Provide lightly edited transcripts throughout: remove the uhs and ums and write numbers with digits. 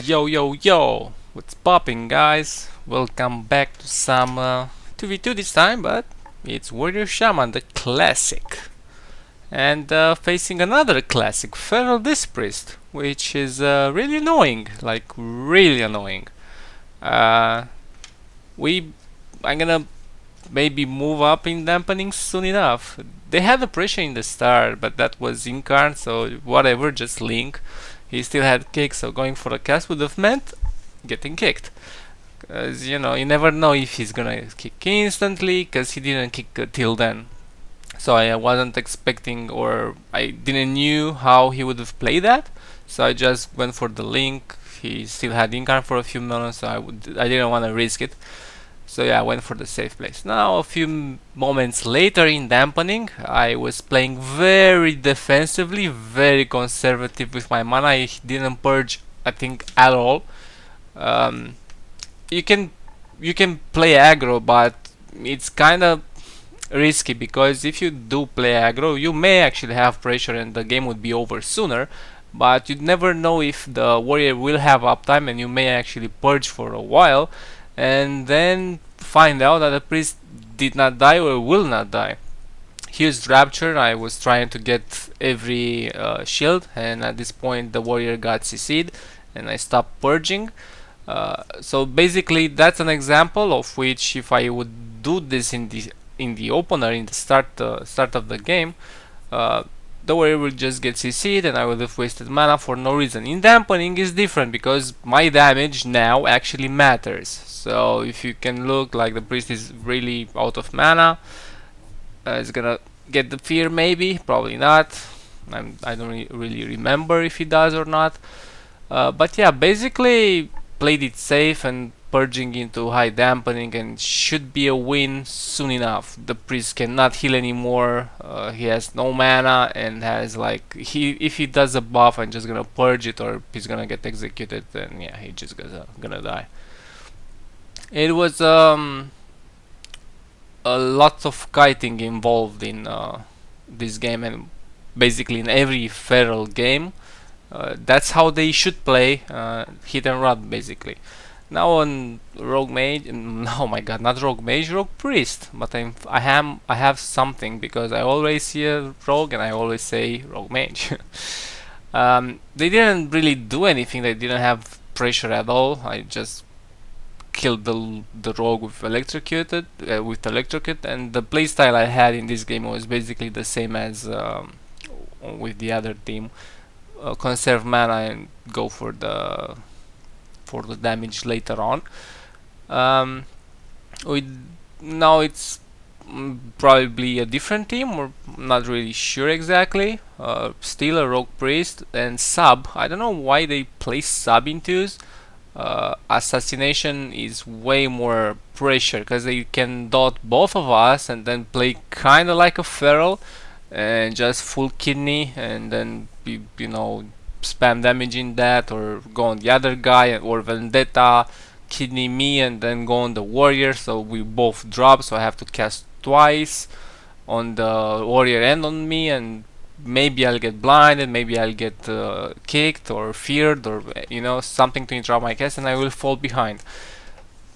Yo yo yo! What's popping, guys? Welcome back to some 2v2 this time, but it's Warrior Shaman, the classic. And facing another classic, Feral Disc Priest, which is really annoying, like really annoying. Uh, we, I'm gonna maybe move up in dampening soon enough. They had the pressure in the start, but that was Incarn, so whatever, just Link. He still had kick, so going for a cast would have meant getting kicked. Because, you never know if he's gonna kick instantly, because he didn't kick till then. So I wasn't expecting, or I didn't knew how he would have played that. So I just went for the Link. He still had Incarn for a few moments, so I didn't want to risk it. So yeah, I went for the safe place. Now a few moments later in dampening, I was playing very defensively, very conservative with my mana. I didn't purge, I think, at all. Um, you can play aggro, but it's kind of risky because if you do play aggro, you may actually have pressure and the game would be over sooner. But you never know if the warrior will have uptime, and you may actually purge for a while and then find out that the priest did not die or will not die. He used Rapture. I was trying to get every shield, and at this point the warrior got CC'd and I stopped purging. So basically that's an example of which, if I would do this in the opener, in the start of the game, the warrior will just get CC'd and I would have wasted mana for no reason. In dampening is different because my damage now actually matters. So if you can look like the priest is really out of mana, it's gonna get the fear, maybe, probably not. I don't really remember if he does or not. But yeah, basically played it safe and purging into high dampening, and should be a win soon enough. The priest cannot heal anymore. He has no mana and has like, if he does a buff, I'm just gonna purge it or he's gonna get executed, then yeah, he just gonna die. It was a lot of kiting involved in this game, and basically in every feral game. That's how they should play, hit and run basically. Now on Rogue Mage, oh my god, not Rogue Mage, Rogue Priest. But I have something, because I always see a Rogue and I always say Rogue Mage. They didn't really do anything. They didn't have pressure at all. I just killed the Rogue with electrocute, and the playstyle I had in this game was basically the same as with the other team. Conserve mana and go for the damage later on. Now it's probably a different team, or not really sure exactly. Still a Rogue Priest and sub. I don't know why they play sub intos. Assassination is way more pressure because they can dot both of us and then play kind of like a feral and just full kidney, and then spam damage in that, or go on the other guy, or vendetta kidney me and then go on the warrior, so we both drop, so I have to cast twice on the warrior and on me, and maybe I'll get blinded, maybe I'll get kicked or feared, or something to interrupt my cast, and I will fall behind.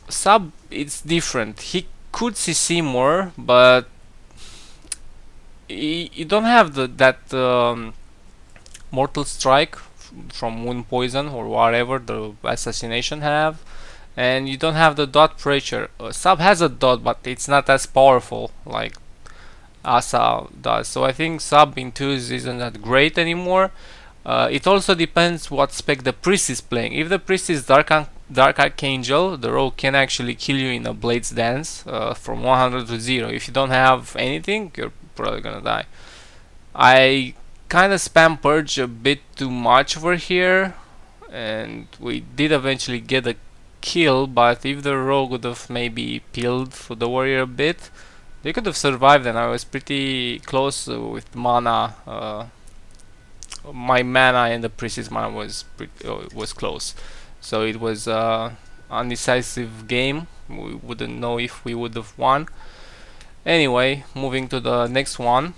Sub, it's different. He could CC more, but you don't have that mortal strike from wound poison or whatever the assassination have, and you don't have the dot pressure. Sub has a dot, but it's not as powerful like Asa does, so I think sub in 2s isn't that great anymore. It also depends what spec the priest is playing. If the priest is Dark Archangel, the rogue can actually kill you in a Blade's Dance from 100 to 0. If you don't have anything, you're probably gonna die. I kind of spam purge a bit too much over here, and we did eventually get a kill, but if the rogue would have maybe peeled for the warrior a bit, they could have survived, and I was pretty close with mana. My mana and the priest's mana was close, so it was undecisive game. We wouldn't know if we would have won. Anyway, moving to the next one.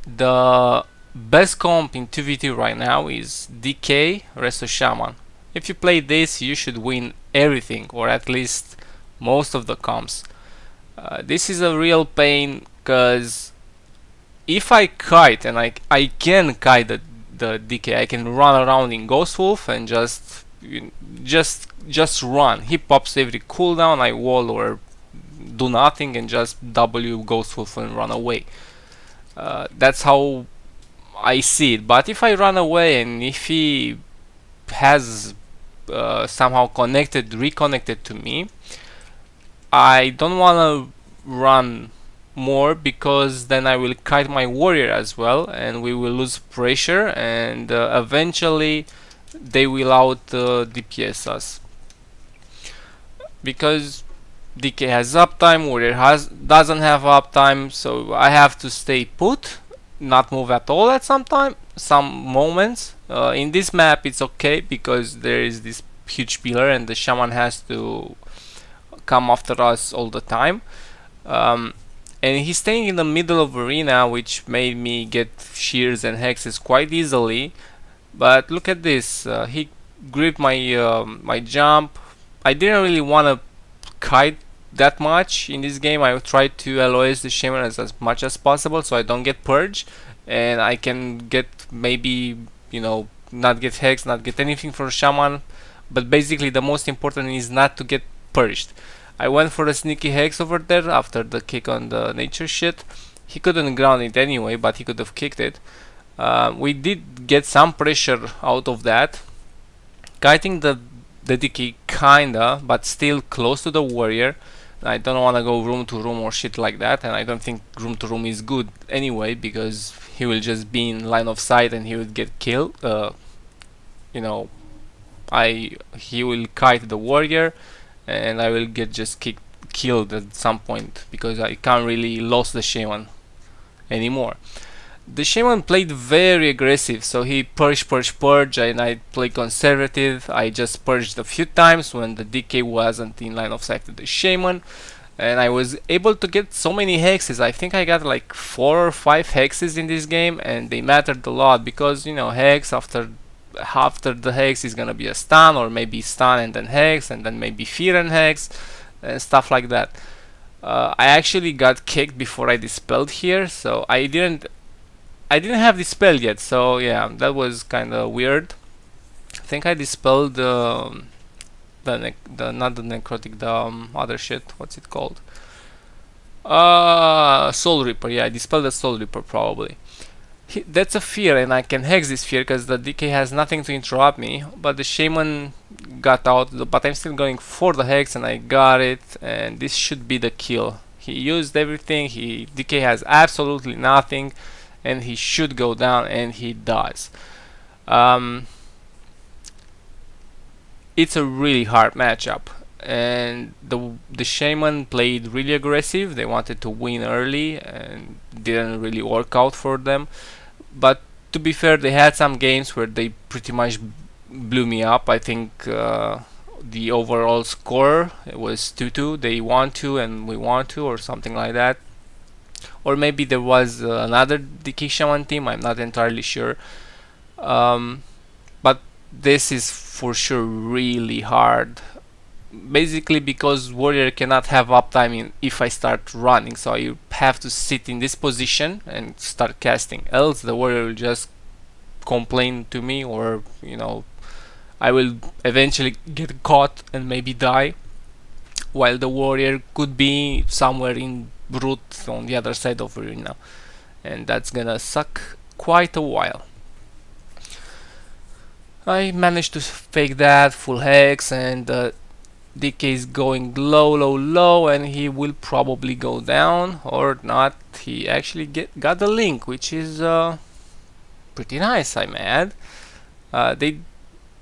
The best comp in 2v2 right now is DK Resto Shaman. If you play this, you should win everything, or at least most of the comps. This is a real pain, because if I kite, and I can kite the DK, I can run around in Ghost Wolf and just run. He pops every cooldown, I wall or do nothing and just W Ghost Wolf and run away. That's how I see it. But if I run away and if he has somehow reconnected to me, I don't want to run more, because then I will kite my warrior as well and we will lose pressure, and eventually they will out DPS us, because DK has uptime, warrior doesn't have uptime, so I have to stay put, not move at all at some moments. In this map it's okay because there is this huge pillar and the shaman has to come after us all the time. And he's staying in the middle of arena, which made me get shears and hexes quite easily. But look at this, he gripped my my jump. I didn't really want to kite that much in this game. I tried to LOS the shaman as much as possible so I don't get purged, and I can get maybe, you know, not get hex, not get anything for shaman, but basically the most important is not to get purged. I went for a sneaky hex over there after the kick on the nature shit. He couldn't ground it anyway, but he could have kicked it. We did get some pressure out of that, kiting the DK kinda, but still close to the warrior. I don't want to go room to room or shit like that, and I don't think room to room is good anyway, because he will just be in line of sight and he would get killed. You know, he will kite the warrior and I will get just killed at some point, because I can't really lose the shaman anymore. The shaman played very aggressive, so he purge, and I played conservative. I just purged a few times when the DK wasn't in line of sight to the shaman, and I was able to get so many hexes. I think I got like 4 or 5 hexes in this game, and they mattered a lot, because, you know, hex after the hex is gonna be a stun, or maybe stun and then hex, and then maybe fear and hex, and stuff like that. I actually got kicked before I dispelled here, so I didn't have dispel yet, so yeah, that was kind of weird. I think I dispelled not the necrotic, the other shit. What's it called? Soul Reaper. Yeah, I dispelled the Soul Reaper probably. That's a fear, and I can hex this fear because the DK has nothing to interrupt me. But the shaman got out, but I'm still going for the hex, and I got it. And this should be the kill. He used everything. DK has absolutely nothing, and he should go down, and he does. It's a really hard matchup, and the shaman played really aggressive. They wanted to win early and didn't really work out for them. But to be fair, they had some games where they pretty much blew me up. I think the overall score, it was 2-2. They won 2 and we won 2, or something like that. Or maybe there was another DK Shaman team, I'm not entirely sure. But this is for sure really hard. Basically because warrior cannot have uptime if I start running, so you have to sit in this position and start casting, else the warrior will just complain to me, or, you know, I will eventually get caught and maybe die, while the warrior could be somewhere in root on the other side of arena, and that's gonna suck quite a while. I managed to fake that full hex, and DK is going low, and he will probably go down or not. He actually got the link, which is pretty nice, I'm mad.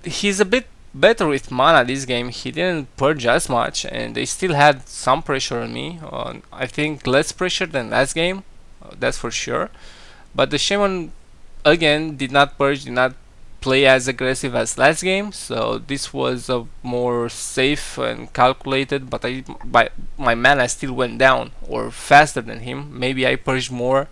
He's a bit better with mana this game. He didn't purge as much, and they still had some pressure on me. I think less pressure than last game, that's for sure. But the shaman again did not purge, did not play as aggressive as last game, so this was a more safe and calculated. But my mana still went down, or faster than him. Maybe I purged more.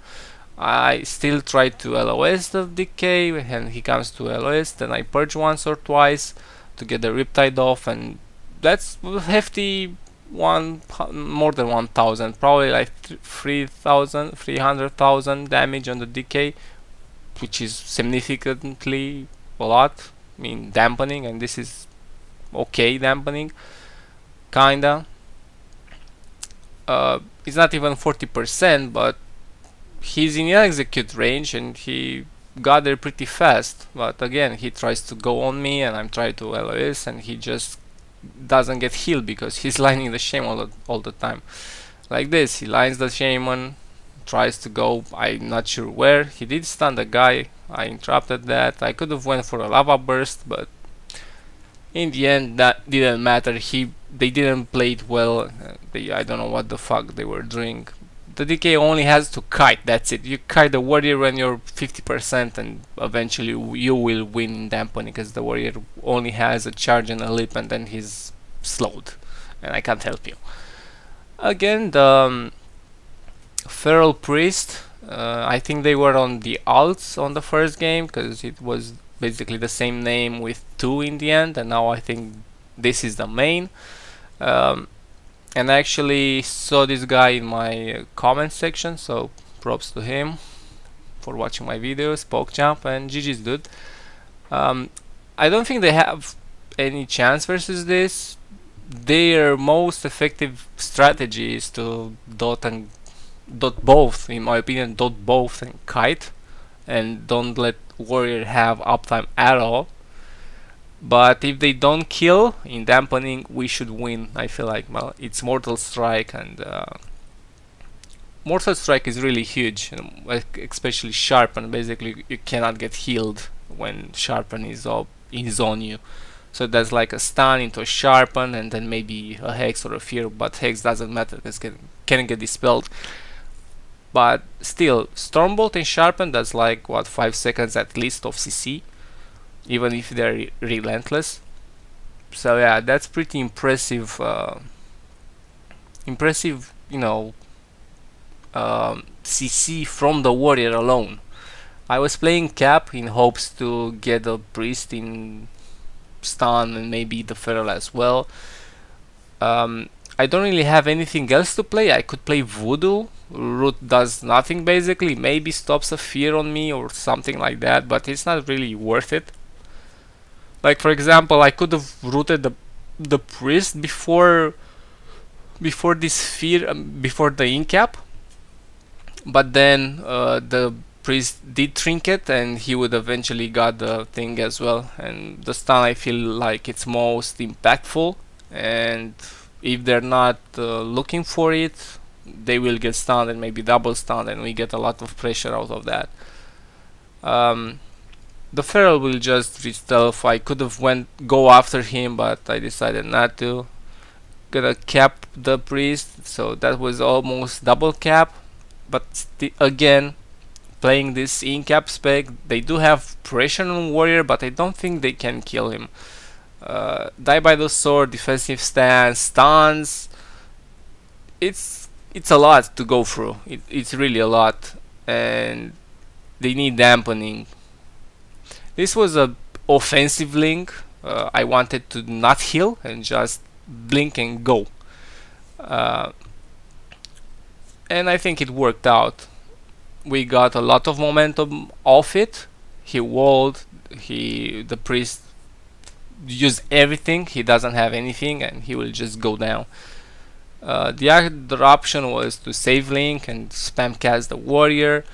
I still tried to LOS the DK, and he comes to LOS, then I purge once or twice to get the riptide off, and that's hefty more than 1000, probably like 3000 300,000 damage on the decay, which is significantly a lot. I mean, dampening, and this is okay dampening, kinda. It's not even 40%, but he's in execute range and he got there pretty fast. But again, he tries to go on me and I'm trying to LOS, and he just doesn't get healed because he's lining the shaman all the time. Like this, he lines the shaman, tries to go, I'm not sure where. He did stun the guy, I interrupted that. I could have went for a lava burst, but in the end that didn't matter. They didn't play it well. I don't know what the fuck they were doing. The DK only has to kite, that's it. You kite the warrior when you're 50% and eventually you will win in dampening, because the warrior only has a charge and a leap and then he's slowed and I can't help you. Again, the Feral Priest, I think they were on the alts on the first game, because it was basically the same name with 2 in the end, and now I think this is the main. And I actually saw this guy in my comment section, so props to him for watching my videos, PokeJump, and GG's dude. I don't think they have any chance versus this. Their most effective strategy is to dot both, in my opinion, dot both and kite, and don't let warrior have uptime at all. But if they don't kill in dampening, we should win. I feel like, well, it's Mortal Strike, and Mortal Strike is really huge, especially Sharpen. Basically, you cannot get healed when Sharpen is on you. So that's like a stun into a Sharpen, and then maybe a Hex or a Fear, but Hex doesn't matter because can get dispelled. But still, Stormbolt and Sharpen, that's like, what, 5 seconds at least of CC, even if they're relentless. So yeah, that's pretty impressive. You know, CC from the warrior alone. I was playing Cap in hopes to get a priest in stun and maybe the feral as well. I don't really have anything else to play. I could play Voodoo. Root does nothing basically, maybe stops a fear on me or something like that, but it's not really worth it. Like, for example, I could have rooted the priest before this fear, before the incap, but then the priest did trinket and he would eventually got the thing as well. And the stun, I feel like it's most impactful, and if they're not looking for it, they will get stunned and maybe double stunned, and we get a lot of pressure out of that. The feral will just re-stealth. I could have go after him, but I decided not to. Gonna cap the priest, so that was almost double cap. But again, playing this in-cap spec, they do have pressure on warrior, but I don't think they can kill him. Die by the sword, defensive stance, stuns. It's a lot to go through. It's really a lot, and they need dampening. This was a offensive link. I wanted to not heal and just blink and go, and I think it worked out. We got a lot of momentum off it. He walled. The priest used everything. He doesn't have anything, and he will just go down. The other option was to save Link and spam cast the warrior,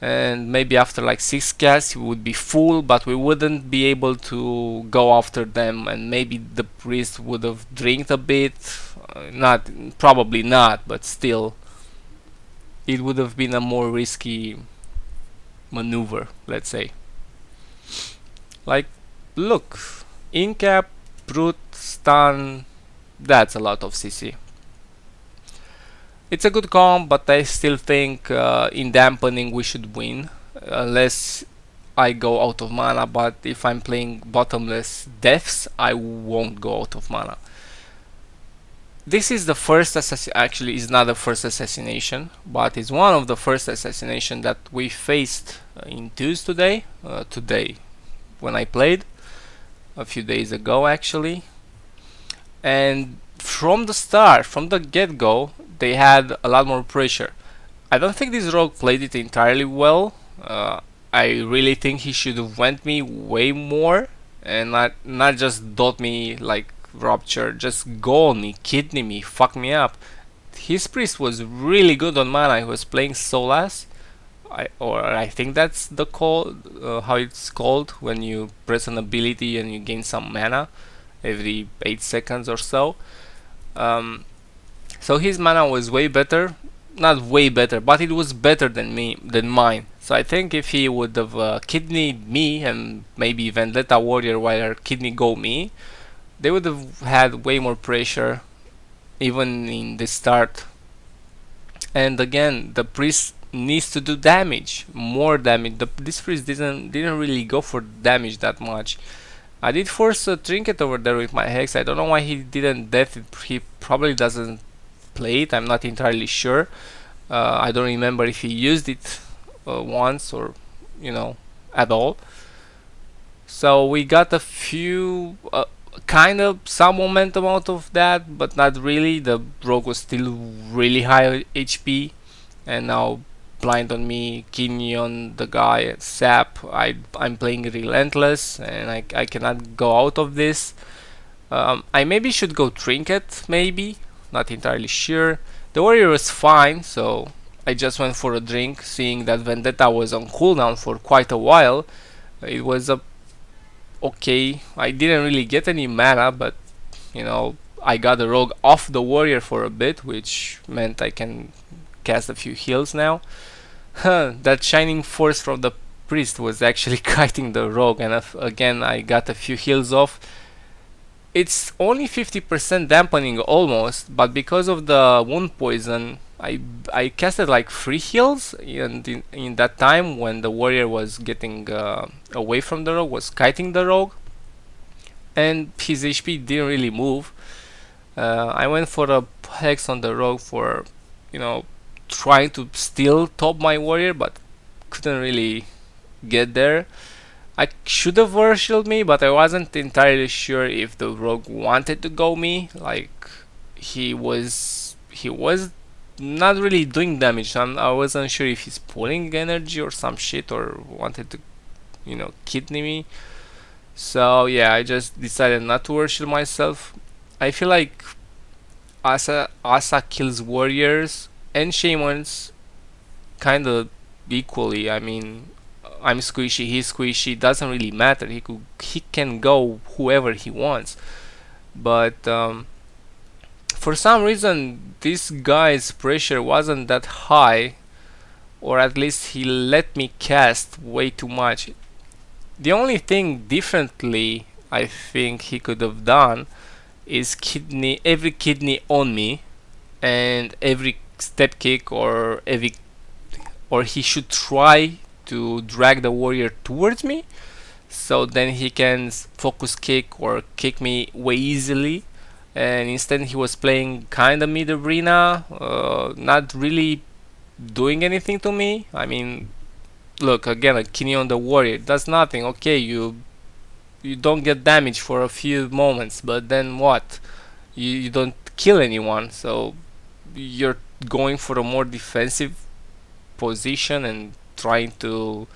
and maybe after like 6 casts he would be full, but we wouldn't be able to go after them, and maybe the priest would have drinked a bit. Probably not, but still it would have been a more risky maneuver, let's say. Like, look, incap, brute, stun, that's a lot of CC. It's a good comp, but I still think in dampening we should win, unless I go out of mana. But if I'm playing bottomless deaths, I won't go out of mana. This is the first actually is not the first assassination, but it's one of the first assassination that we faced in twos today. Today, when I played, a few days ago actually, and from the start, from the get-go, they had a lot more pressure. I don't think this rogue played it entirely well. I really think he should have went me way more and not just dot me like rupture, just go on me, kidney me, fuck me up. His priest was really good on mana. He was playing Solas, I think that's the call, how it's called when you press an ability and you gain some mana every 8 seconds or so. So his mana was way better, not way better, but it was better than mine. So I think if he would have kidneyed me and maybe Vendetta Warrior while kidney go me, they would have had way more pressure even in the start. And again, the priest needs to do damage, more damage. This priest didn't really go for damage that much. I did force a trinket over there with my hex. I don't know why he didn't death it. He probably doesn't play it. I'm not entirely sure. I don't remember if he used it once or at all. So we got a few kind of some momentum out of that, but not really. The rogue was still really high HP, and now blind on me, kidney on the guy, sap. I'm playing relentless, and I cannot go out of this. I maybe should go trinket, maybe, not entirely sure. The warrior was fine, so I just went for a drink, seeing that Vendetta was on cooldown for quite a while. It was a okay. I didn't really get any mana, but I got the rogue off the warrior for a bit, which meant I can cast a few heals now. That shining force from the priest was actually kiting the rogue, and again I got a few heals off. It's only 50% dampening almost, but because of the wound poison, I casted like 3 heals, and in that time when the warrior was getting away from the rogue, was kiting the rogue, and his HP didn't really move. I went for a hex on the rogue for trying to still top my warrior, but couldn't really get there. I should have worshipped me, but I wasn't entirely sure if the rogue wanted to go me. Like he was not really doing damage. I wasn't sure if he's pulling energy or some shit, or wanted to kidney me. So yeah, I just decided not to worship myself. I feel like Asa kills warriors and shamans kind of equally. I mean, I'm squishy, he's squishy, doesn't really matter. He can go whoever he wants. But for some reason this guy's pressure wasn't that high, or at least he let me cast way too much. The only thing differently I think he could have done is every kidney on me, and every step kick, or he should try to drag the warrior towards me, so then he can focus kick or kick me way easily. And instead he was playing kinda mid arena, not really doing anything to me. I mean, look, again, a kidney on the warrior does nothing. Okay, you don't get damage for a few moments, but then what? You don't kill anyone, so you're going for a more defensive position and trying to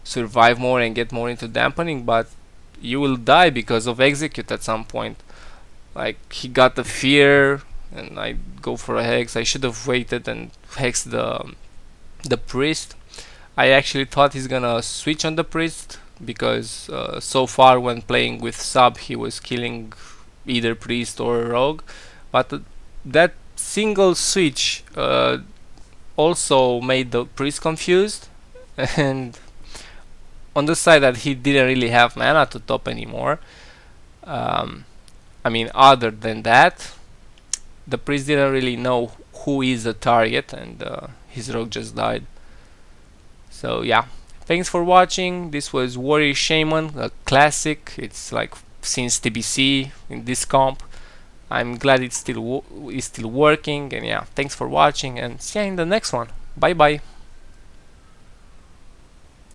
survive more and get more into dampening, but you will die because of execute at some point. Like, he got the fear, and I go for a hex. I should have waited and hexed the priest. I actually thought he's gonna switch on the priest, because so far when playing with sub he was killing either priest or rogue, but that single switch also made the priest confused, and on the side that he didn't really have mana to top anymore. I mean, other than that, the priest didn't really know who is the target, and his rogue just died. So yeah, thanks for watching. This was Warrior Shaman, a classic. It's like since TBC in this comp. I'm glad it's still working, and yeah, thanks for watching, and see you in the next one. Bye bye.